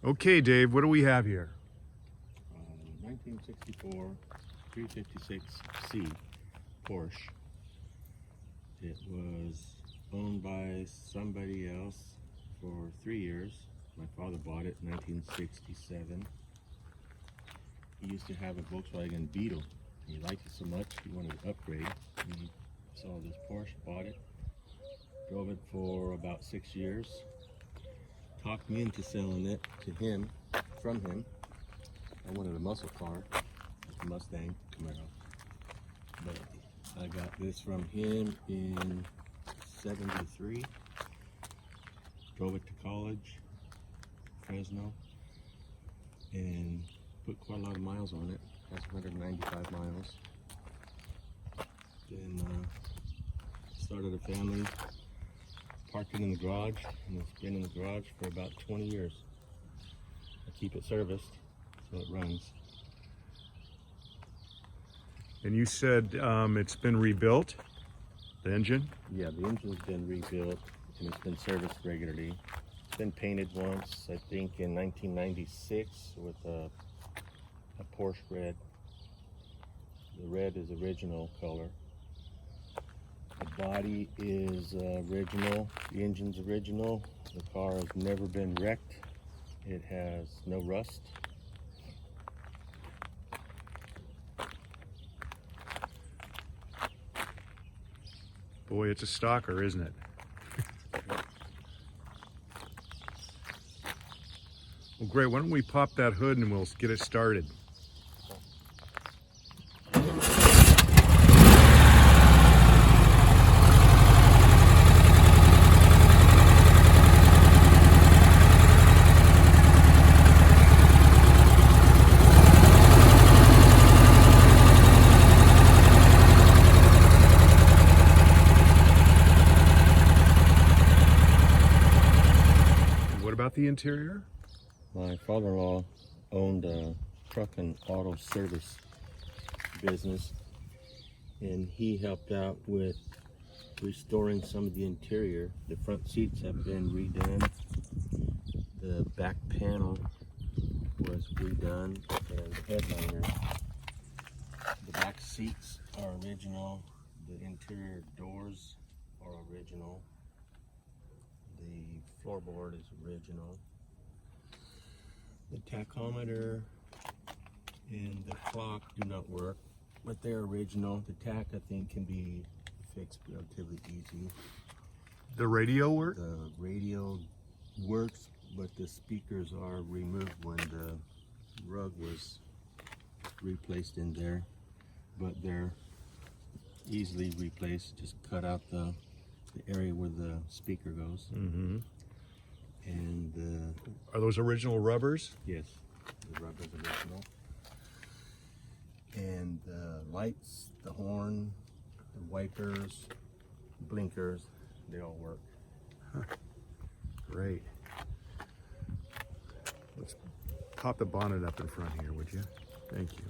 Okay, Dave, what do we have here? 1964 356C Porsche. It was owned by somebody else for 3 years. My father bought it in 1967. He used to have a Volkswagen Beetle. He liked it so much he wanted to upgrade. He saw this Porsche, bought it, drove it for about 6 years. Talked me into selling it to him, from him. I wanted a muscle car, a Mustang Camaro. But I got this from him in '73. Drove it to college, Fresno, and put quite a lot of miles on it. Has 195 miles. Then started a family. Parked it in the garage, and it's been in the garage for about 20 years. I keep it serviced, so it runs. And you said it's been rebuilt, the engine? Yeah, the engine's been rebuilt, and it's been serviced regularly. It's been painted once, I think in 1996, with a Porsche Red. The red is original color. The body is original, the engine's original, the car has never been wrecked, it has no rust. Boy, it's a stalker, isn't it? Well, great. Why don't we pop that hood and we'll get it started. About the interior? My father-in-law owned a truck and auto service business, and he helped out with restoring some of the interior. The front seats have been redone, the back panel was redone, and the headliner. The back seats are original, the interior doors are original. The floorboard is original. The tachometer and the clock do not work, but they're original. The tach, I think, can be fixed relatively easy. The radio work? The radio works, but the speakers are removed when the rug was replaced in there. But they're easily replaced. Just cut out the area where the speaker goes. Mm-hmm. And are those original rubbers? yes, the rubber's original. And the lights, the horn, the wipers, blinkers, they all work. Huh. Great. Let's pop the bonnet up in front here, would you? Thank you.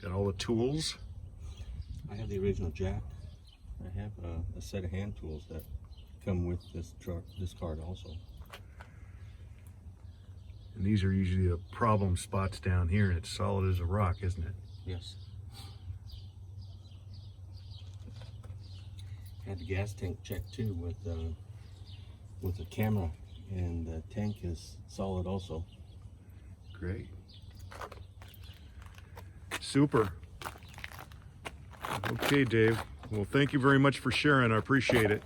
Got all the tools. I have the original jack. I have a set of hand tools that come with this truck, this card also. And these are usually the problem spots down here, and it's solid as a rock, isn't it? Yes. Had the gas tank checked too with a camera, and the tank is solid also. Great. Super. Okay, Dave. Well, thank you very much for sharing. I appreciate it.